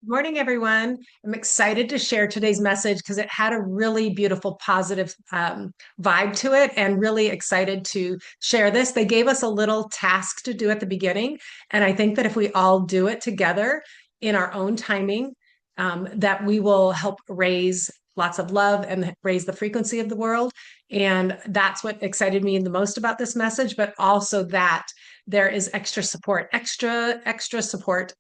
Morning, everyone. I'm excited to share today's message because it had a really beautiful, positive vibe to it, and really excited to share this. They gave us a little task to do at the beginning, and I think that if we all do it together in our own timing, that we will help raise lots of love and raise the frequency of the world. And that's what excited me the most about this message, but also that there is extra support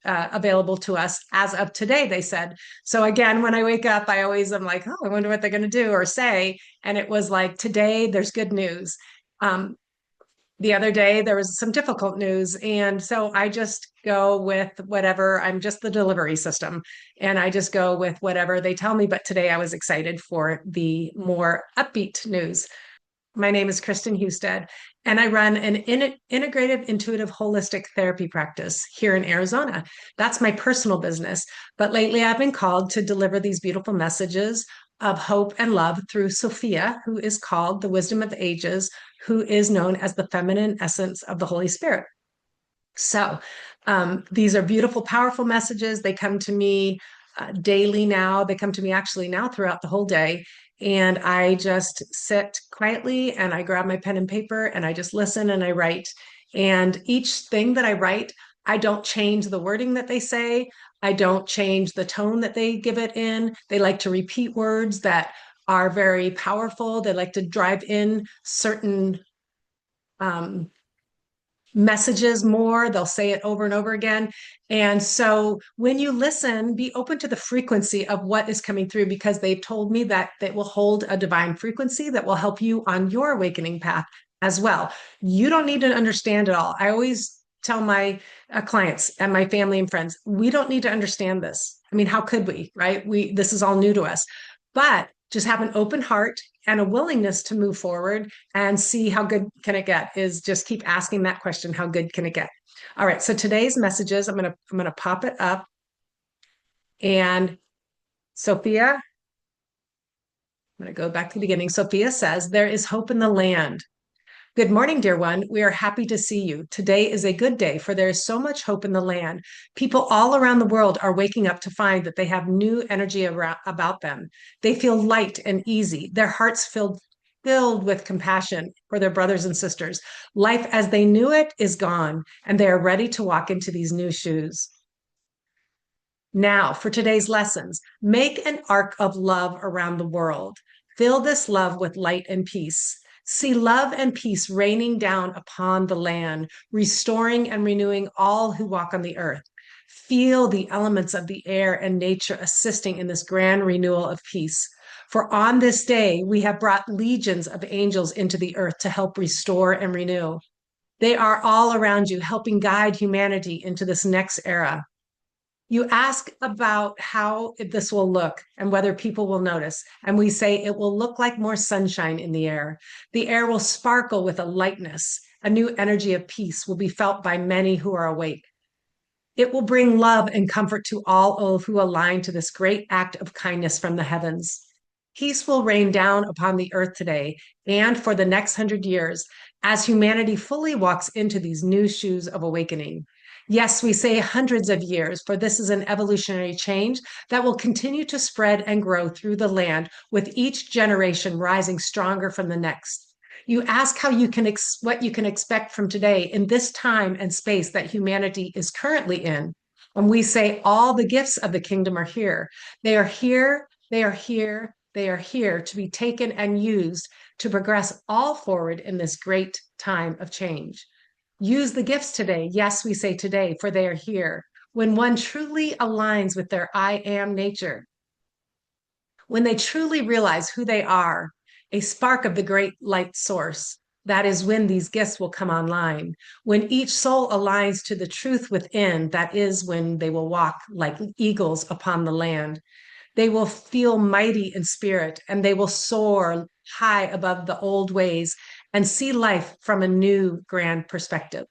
available to us as of today, they said. So again, when I wake up, I always am like, oh, I wonder what they're going to do or say. And it was like, today there's good news. The other day there was some difficult news, and so I just go with whatever. I'm just the delivery system, and I just go with whatever they tell me. But today I was excited for the more upbeat news. My name is Kristen Husted, and I run an integrative, intuitive, holistic therapy practice here in Arizona. That's my personal business. But lately, I've been called to deliver these beautiful messages of hope and love through Sophia, who is called the Wisdom of Ages, who is known as the feminine essence of the Holy Spirit. So, these are beautiful, powerful messages. They come to me daily now. They come to me actually now throughout the whole day. And I just sit quietly and I grab my pen and paper and I just listen and I write. And each thing that I write, I don't change the wording that they say. I don't change the tone that they give it in. They like to repeat words that are very powerful. They like to drive in certain um, messages more. They'll say it over and over again. And so when you listen, be open to the frequency of what is coming through, because they've told me that it will hold a divine frequency that will help you on your awakening path as well. You don't need to understand it all. I always tell my clients and my family and friends, we don't need to understand this. I mean, how could we, right? This is all new to us, but just have an open heart and a willingness to move forward and see how good can it get. Is just keep asking that question, how good can it get? All right, so today's messages, I'm gonna pop it up. And Sophia, I'm gonna go back to the beginning. Sophia says, there is hope in the land. Good morning, dear one. We are happy to see you. Today is a good day, for there is so much hope in the land. People all around the world are waking up to find that they have new energy about them. They feel light and easy. Their hearts filled with compassion for their brothers and sisters. Life as they knew it is gone, and they are ready to walk into these new shoes. Now, for today's lessons, make an arc of love around the world. Fill this love with light and peace. See love and peace raining down upon the land, restoring and renewing all who walk on the earth. Feel the elements of the air and nature assisting in this grand renewal of peace. For on this day, we have brought legions of angels into the earth to help restore and renew. They are all around you, helping guide humanity into this next era. You ask about how this will look and whether people will notice. And we say it will look like more sunshine in the air. The air will sparkle with a lightness. A new energy of peace will be felt by many who are awake. It will bring love and comfort to all who align to this great act of kindness from the heavens. Peace will rain down upon the earth today and for the next 100 years as humanity fully walks into these new shoes of awakening. Yes, we say hundreds of years, for this is an evolutionary change that will continue to spread and grow through the land, with each generation rising stronger from the next. You ask how you can what you can expect from today in this time and space that humanity is currently in. And we say all the gifts of the kingdom are here. They are here, they are here, they are here to be taken and used to progress all forward in this great time of change. Use the gifts today. Yes, we say today, for they are here. When one truly aligns with their I am nature, when they truly realize who they are, a spark of the great light source, that is when these gifts will come online. When each soul aligns to the truth within, that is when they will walk like eagles upon the land. They will feel mighty in spirit, and they will soar high above the old ways and see life from a new grand perspective.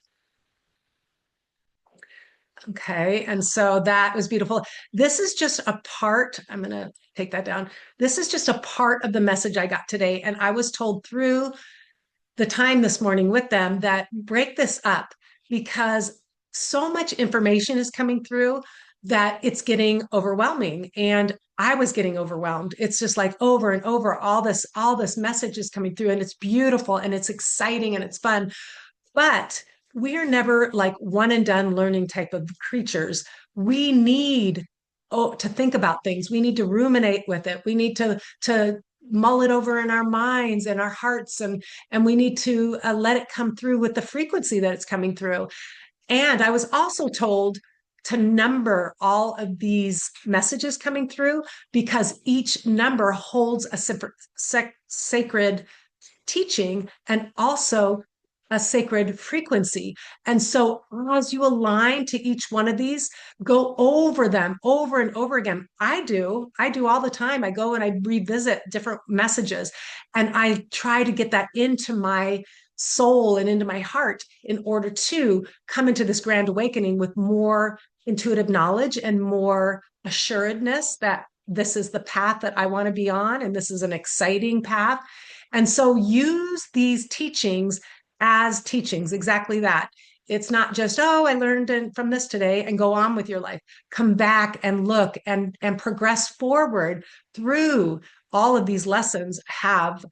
Okay, and so that was beautiful. This is just a part, I'm going to take that down. This is just a part of the message I got today. And I was told through the time this morning with them that break this up, because so much information is coming through that it's getting overwhelming. And I was getting overwhelmed. It's just like over and over, all this message is coming through, and it's beautiful and it's exciting and it's fun. But we are never like one and done learning type of creatures. We need to think about things. We need to ruminate with it. We need to mull it over in our minds and our hearts, and we need to let it come through with the frequency that it's coming through. And I was also told to number all of these messages coming through, because each number holds a sacred teaching and also a sacred frequency. And so as you align to each one of these, go over them over and over again. I do all the time. I go and I revisit different messages, and I try to get that into my soul and into my heart in order to come into this grand awakening with more intuitive knowledge and more assuredness that this is the path that I want to be on, and this is an exciting path. And so use these teachings as teachings, exactly that. It's not just, oh, I learned from this today and go on with your life. Come back and look and progress forward through all of these lessons, have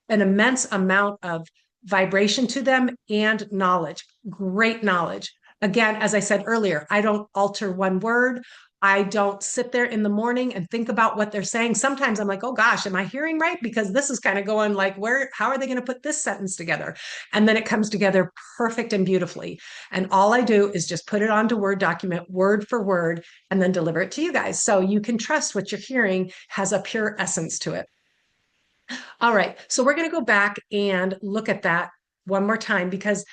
an immense amount of vibration to them and knowledge, great knowledge. Again, as I said earlier, I don't alter one word. I don't sit there in the morning and think about what they're saying. Sometimes I'm like, oh gosh, am I hearing right? Because this is kind of going like, how are they going to put this sentence together? And then it comes together perfect and beautifully. And all I do is just put it onto Word document, word for word, and then deliver it to you guys. So you can trust what you're hearing has a pure essence to it. All right. So we're going to go back and look at that one more time, because,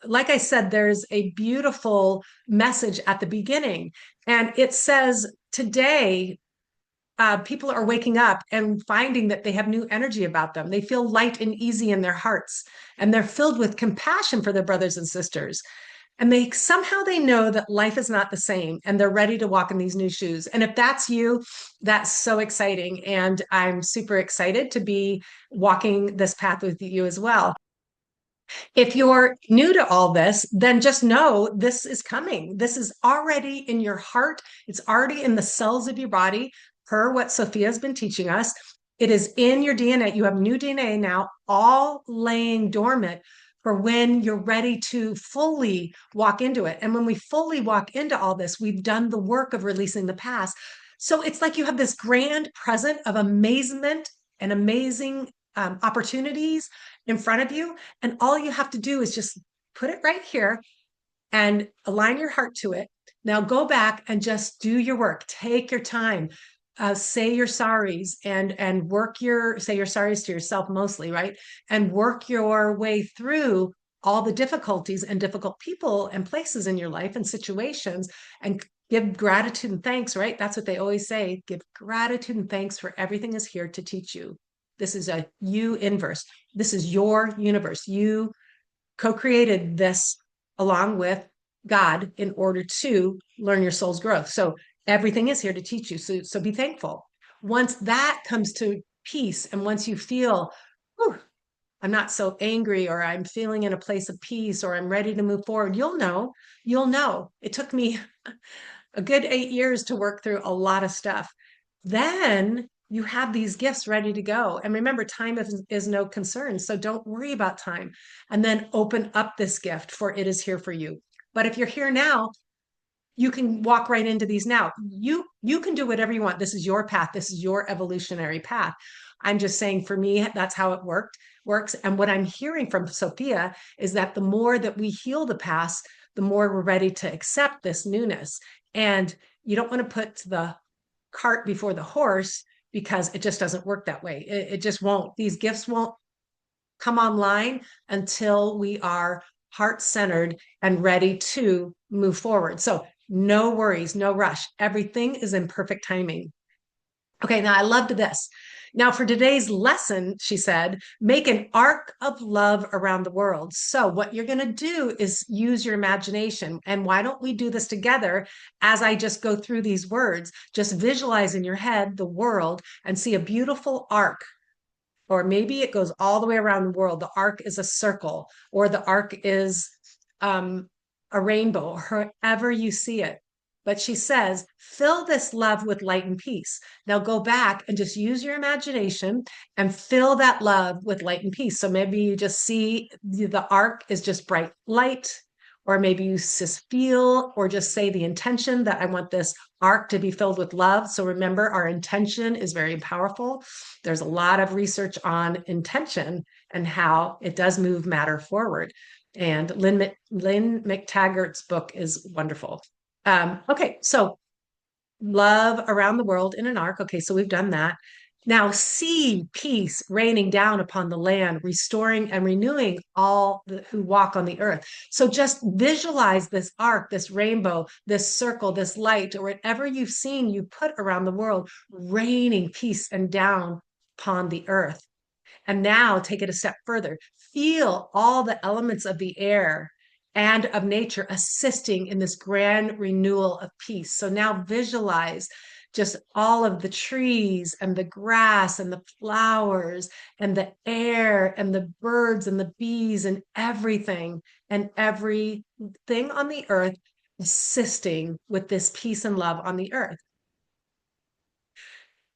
like I said, there's a beautiful message at the beginning. And it says, today, people are waking up and finding that they have new energy about them. They feel light and easy in their hearts, and they're filled with compassion for their brothers and sisters. And they know that life is not the same, and they're ready to walk in these new shoes. And if that's you, that's so exciting. And I'm super excited to be walking this path with you as well. If you're new to all this, then just know this is coming. This is already in your heart. It's already in the cells of your body, per what Sophia has been teaching us. It is in your DNA. You have new DNA now, all laying dormant for when you're ready to fully walk into it. And when we fully walk into all this, we've done the work of releasing the past. So it's like you have this grand present of amazement and amazing opportunities in front of you. And all you have to do is just put it right here and align your heart to it. Now go back and just do your work. Take your time. Say your sorries and say your sorries to yourself mostly, right? And work your way through all the difficulties and difficult people and places in your life and situations, and give gratitude and thanks, right? That's what they always say. Give gratitude and thanks, for everything is here to teach you. This is a you inverse. This is your universe. You co-created this along with God in order to learn your soul's growth. So everything is here to teach you. So be thankful. Once that comes to peace, and once you feel, I'm not so angry, or I'm feeling in a place of peace, or I'm ready to move forward, you'll know. It took me a good 8 years to work through a lot of stuff. Then you have these gifts ready to go. And remember, time is no concern. So don't worry about time. And then open up this gift, for it is here for you. But if you're here now, you can walk right into these now. You can do whatever you want. This is your path. This is your evolutionary path. I'm just saying, for me, that's how it works. And what I'm hearing from Sophia is that the more that we heal the past, the more we're ready to accept this newness. And you don't want to put the cart before the horse, because it just doesn't work that way. It just won't. These gifts won't come online until we are heart-centered and ready to move forward. So no worries, no rush. Everything is in perfect timing. Okay, now I loved this. Now, for today's lesson, she said, make an arc of love around the world. So, what you're going to do is use your imagination. And why don't we do this together as I just go through these words? Just visualize in your head the world and see a beautiful arc. Or maybe it goes all the way around the world. The arc is a circle, or the arc is a rainbow, however you see it. But she says, fill this love with light and peace. Now go back and just use your imagination and fill that love with light and peace. So maybe you just see the arc is just bright light, or maybe you just feel or just say the intention that I want this arc to be filled with love. So remember, our intention is very powerful. There's a lot of research on intention and how it does move matter forward. And Lynn McTaggart's book is wonderful. Okay, so love around the world in an arc. Okay, so we've done that. Now see peace raining down upon the land, restoring and renewing all who walk on the earth. So just visualize this arc, this rainbow, this circle, this light, or whatever you've seen you put around the world, raining peace and down upon the earth. And now take it a step further. Feel all the elements of the air and of nature assisting in this grand renewal of peace. So now visualize just all of the trees and the grass and the flowers and the air and the birds and the bees and everything on the earth assisting with this peace and love on the earth.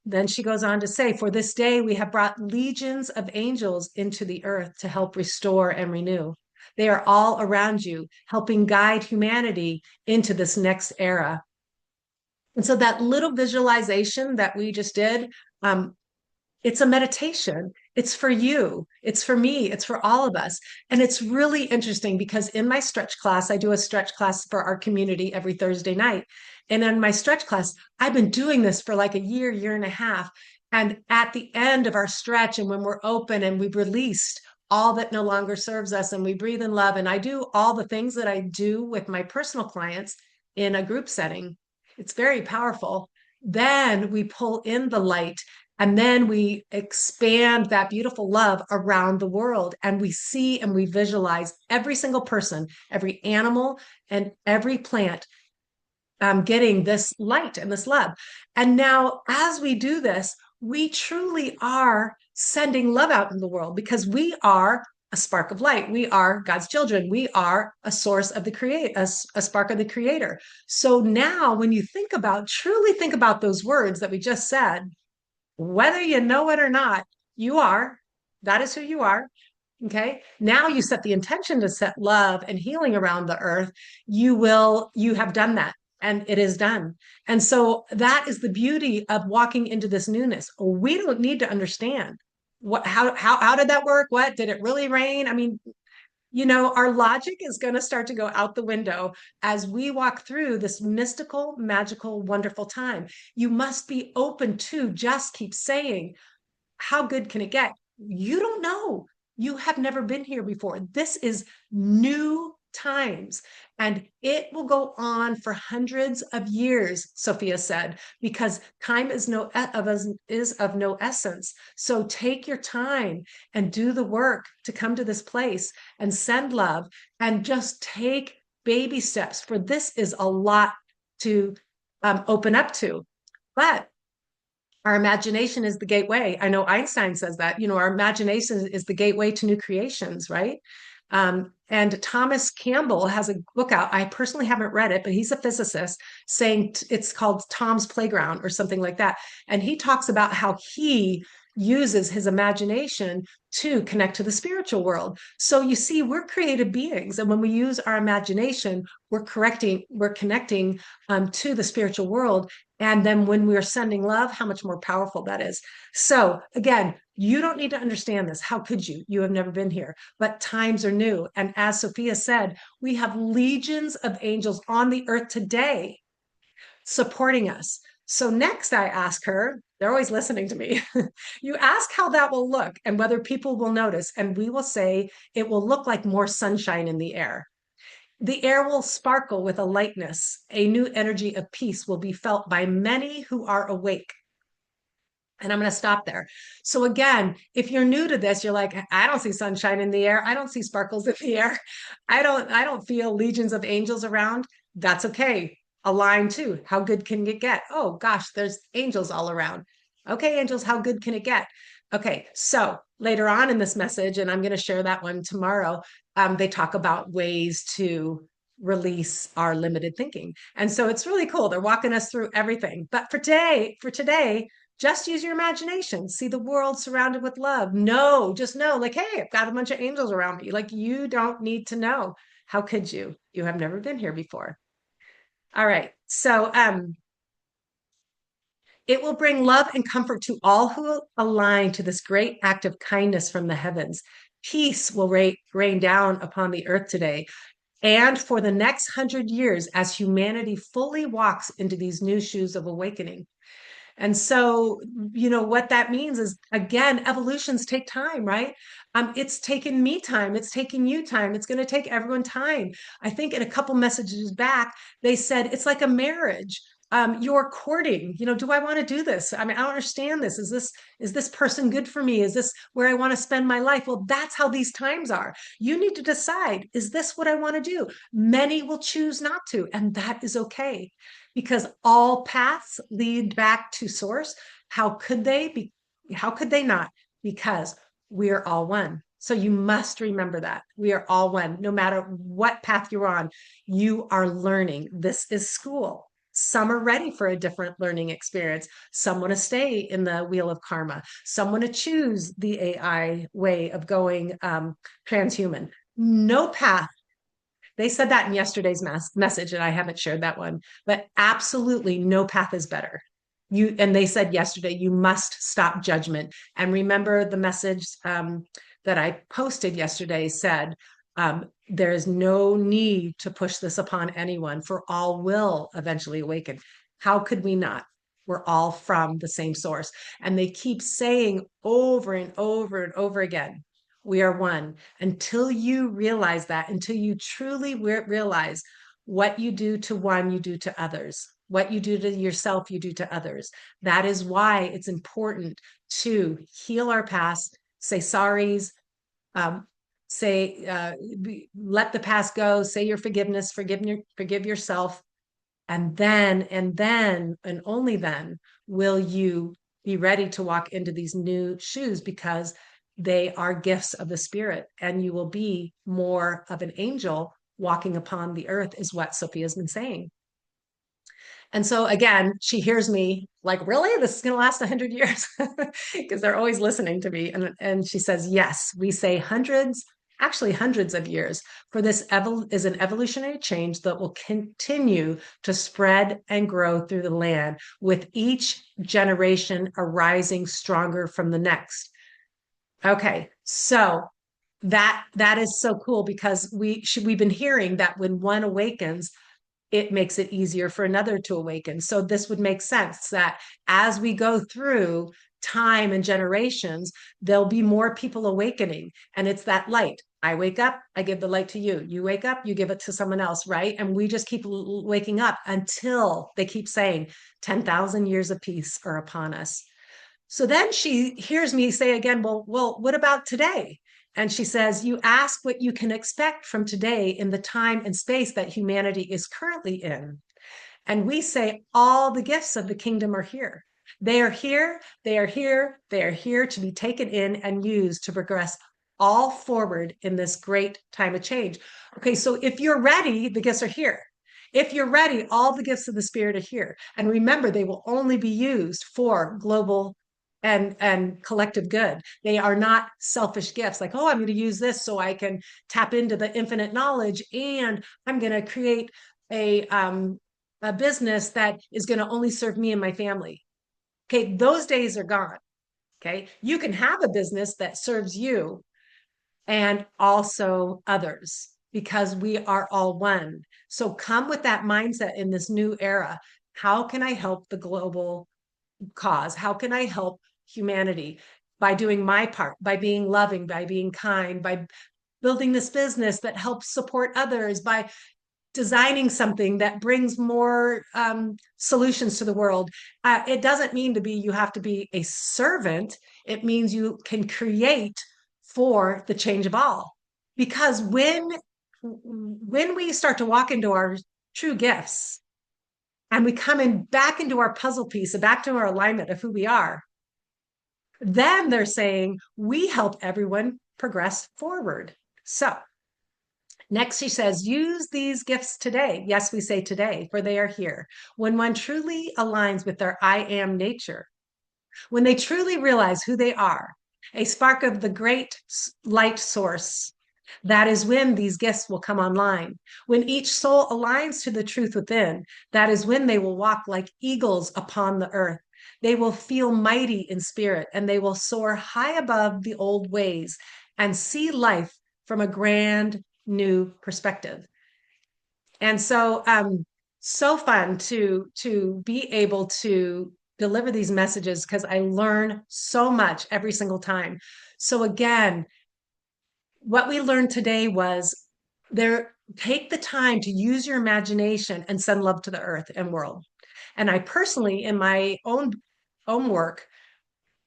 Then she goes on to say, for this day we have brought legions of angels into the earth to help restore and renew. They are all around you, helping guide humanity into this next era. And so that little visualization that we just did, it's a meditation. It's for you. It's for me. It's for all of us. And it's really interesting because in my stretch class, I do a stretch class for our community every Thursday night. And in my stretch class, I've been doing this for like a year and a half. And at the end of our stretch, and when we're open and we've released all that no longer serves us and we breathe in love, and I do all the things that I do with my personal clients in a group setting, it's very powerful. Then we pull in the light and then we expand that beautiful love around the world. And we see and we visualize every single person, every animal, and every plant getting this light and this love. And now, as we do this, we truly are sending love out in the world because we are a spark of light. We are God's children. We are a source of the create, a spark of the creator. So now when you truly think about those words that we just said, whether you know it or not, you are. That is who you are. Okay. Now you set the intention to set love and healing around the earth. You have done that and it is done. And so that is the beauty of walking into this newness. We don't need to understand how did that work? What did it really rain? I mean, our logic is going to start to go out the window as we walk through this mystical, magical, wonderful time. You must be open to just keep saying, how good can it get? You don't know. You have never been here before. This is new times and it will go on for hundreds of years, Sophia said, because time is of no essence. So take your time and do the work to come to this place and send love and just take baby steps, for this is a lot to open up to. But our imagination is the gateway. I know Einstein says that, our imagination is the gateway to new creations, right? And Thomas Campbell has a book out. I personally haven't read it, but he's a physicist saying it's called Tom's Playground or something like that. And he talks about how he uses his imagination to connect to the spiritual world. So you see, we're creative beings. And when we use our imagination, we're connecting to the spiritual world. And then when we're sending love, how much more powerful that is. So again, you don't need to understand this. How could you? You have never been here, but times are new. And as Sophia said, we have legions of angels on the earth today supporting us. So next I ask her, they're always listening to me. You ask how that will look and whether people will notice. And we will say it will look like more sunshine in the air. The air will sparkle with a lightness. A new energy of peace will be felt by many who are awake. And I'm going to stop there. So again, if you're new to this, you're like, I don't see sunshine in the air. I don't see sparkles in the air. I don't feel legions of angels around. That's okay. Align too. How good can it get? Oh gosh, there's angels all around. Okay, angels, how good can it get? Okay, so later on in this message, and I'm going to share that one tomorrow, they talk about ways to release our limited thinking. And so it's really cool. They're walking us through everything. But for today, just use your imagination. See the world surrounded with love. No, just know, like, hey, I've got a bunch of angels around me. Like, you don't need to know. How could you? You have never been here before. All right. So it will bring love and comfort to all who align to this great act of kindness from the heavens. Peace will rain down upon the earth today and for the next 100 years as humanity fully walks into these new shoes of awakening. And so, what that means is, again, evolutions take time, right? It's taken me time. It's taking you time. It's going to take everyone time. I think in a couple messages back, they said it's like a marriage. You're courting, do I want to do this? I mean, I don't understand this. Is this person good for me? Is this where I want to spend my life? Well, that's how these times are. You need to decide, is this what I want to do? Many will choose not to, and that is okay because all paths lead back to source. How could they be? How could they not? Because we are all one. So you must remember that we are all one. No matter what path you're on, you are learning. This is school. Some are ready for a different learning experience. Some want to stay in the wheel of karma. Some want to choose the AI way of going transhuman. No path, they said that in yesterday's message, and I haven't shared that one. But absolutely, no path is better. And they said yesterday, you must stop judgment. And remember the message that I posted yesterday said, there is no need to push this upon anyone, for all will eventually awaken. How could we not? We're all from the same source. And they keep saying over and over and over again, we are one. Until you realize that, until you truly realize what you do to one, you do to others. What you do to yourself, you do to others. That is why it's important to heal our past, say sorries, um, let the past go, say your forgiveness, forgive yourself, and only then will you be ready to walk into these new shoes, because they are gifts of the spirit, and you will be more of an angel walking upon the earth, is what Sophia's been saying. And so again, she hears me like, really? This is going to last 100 years? Because they're always listening to me. And she says, yes, we say hundreds, actually hundreds of years, for this is an evolutionary change that will continue to spread and grow through the land, with each generation arising stronger from the next. Okay, so that is so cool, because we've been hearing that when one awakens, it makes it easier for another to awaken. So this would make sense that as we go through time and generations, there'll be more people awakening. And it's that light. I wake up, I give the light to you. You wake up, you give it to someone else, right? And we just keep waking up until they keep saying 10,000 years of peace are upon us. So then she hears me say again, well, what about today? And she says, you ask what you can expect from today in the time and space that humanity is currently in. And we say, all the gifts of the kingdom are here. They are here, they are here, they are here to be taken in and used to progress all forward in this great time of change. Okay, so if you're ready, the gifts are here. If you're ready, all the gifts of the spirit are here. And remember, they will only be used for global and collective good. They are not selfish gifts like, oh, I'm going to use this so I can tap into the infinite knowledge, and I'm going to create a business that is going to only serve me and my family. Okay, those days are gone. Okay, you can have a business that serves you and also others, because we are all one. So come with that mindset in this new era. How can I help the global cause? How can I help humanity? By doing my part, by being loving, by being kind, by building this business that helps support others, by designing something that brings more solutions to the world. It doesn't mean you have to be a servant. It means you can create for the change of all. Because when we start to walk into our true gifts, and we come in back into our puzzle piece and back to our alignment of who we are, then they're saying we help everyone progress forward. So Next, she says, use these gifts today. Yes, we say today, for they are here. When one truly aligns with their I am nature, when they truly realize who they are, a spark of the great light source, that is when these gifts will come online. When each soul aligns to the truth within, that is when they will walk like eagles upon the earth. They will feel mighty in spirit and they will soar high above the old ways and see life from a grand new perspective. And so, so fun to be able to deliver these messages because I learn so much every single time. So again, what we learned today was there, take the time to use your imagination and send love to the earth and world. And I personally, in my own work,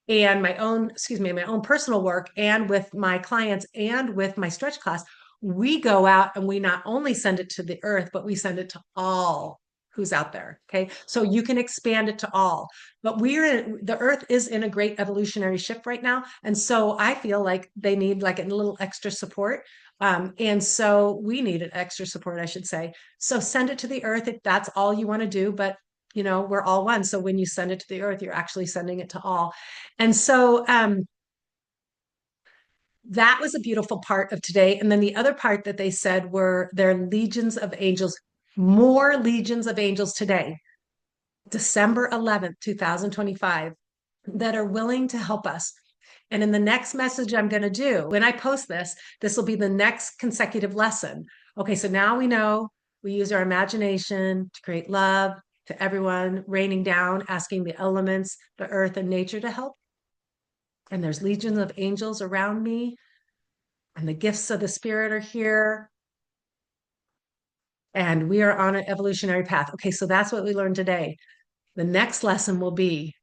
and my own, excuse me, my own personal work and with my clients and with my stretch class, we go out and we not only send it to the earth, but we send it to all who's out there. Okay. So you can expand it to all, but the earth is in a great evolutionary shift right now. And so I feel like they need like a little extra support. And so we needed extra support, I should say. So send it to the earth if that's all you want to do. But we're all one. So when you send it to the earth, you're actually sending it to all. And so that was a beautiful part of today. And then the other part that they said were their legions of angels, more legions of angels today, December 11th, 2025, that are willing to help us. And in the next message I'm going to do, when I post this, this will be the next consecutive lesson. Okay, so now we know we use our imagination to create love to everyone, raining down, asking the elements, the earth, and nature to help. And there's legions of angels around me, and the gifts of the spirit are here, and we are on an evolutionary path. Okay, so that's what we learned today. The next lesson will be,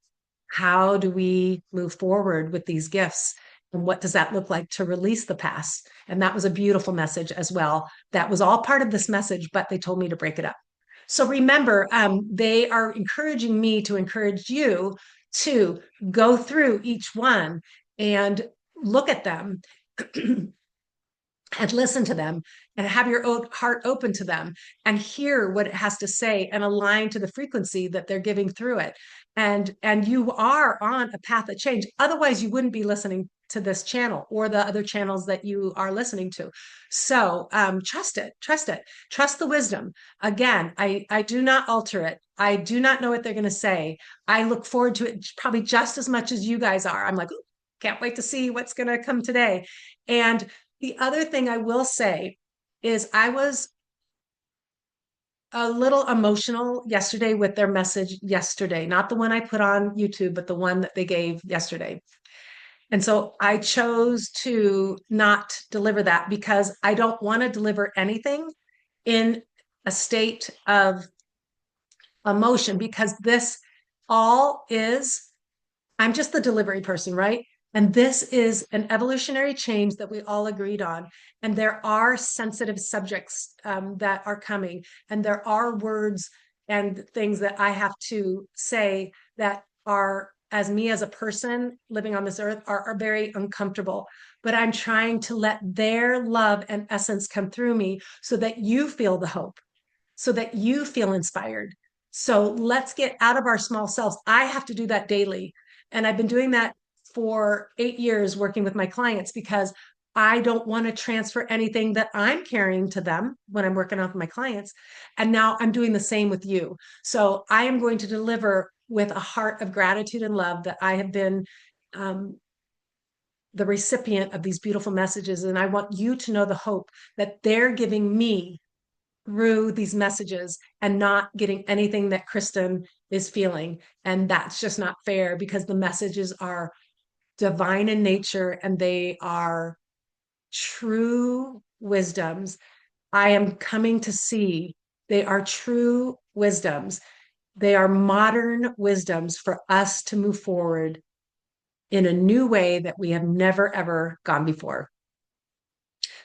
how do we move forward with these gifts? And what does that look like to release the past? And that was a beautiful message as well. That was all part of this message, but they told me to break it up. So remember, they are encouraging me to encourage you to go through each one and look at them and listen to them and have your own heart open to them and hear what it has to say and align to the frequency that they're giving through it. And you are on a path of change. Otherwise, you wouldn't be listening to this channel or the other channels that you are listening to. So trust it, trust the wisdom. Again, I do not alter it. I do not know what they're going to say. I look forward to it probably just as much as you guys are. I'm like, can't wait to see what's going to come today. And the other thing I will say is I was a little emotional yesterday with their message yesterday, not the one I put on YouTube, but the one that they gave yesterday. And so I chose to not deliver that because I don't want to deliver anything in a state of emotion, because this all is, I'm just the delivery person, right? And this is an evolutionary change that we all agreed on. And there are sensitive subjects that are coming, and there are words and things that I have to say that are, as me as a person living on this earth, are very uncomfortable. But I'm trying to let their love and essence come through me so that you feel the hope, so that you feel inspired. So let's get out of our small selves. I have to do that daily. And I've been doing that for 8 years working with my clients because I don't want to transfer anything that I'm carrying to them when I'm working with my clients. And now I'm doing the same with you. So I am going to deliver with a heart of gratitude and love that I have been the recipient of these beautiful messages. And I want you to know the hope that they're giving me through these messages and not getting anything that Kristen is feeling. And that's just not fair because the messages are divine in nature and they are true wisdoms. I am coming to see they are true wisdoms. They are modern wisdoms for us to move forward in a new way that we have never, ever gone before.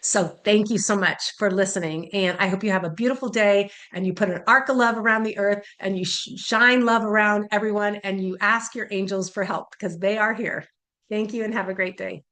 So thank you so much for listening. And I hope you have a beautiful day and you put an arc of love around the earth and you shine love around everyone and you ask your angels for help because they are here. Thank you and have a great day.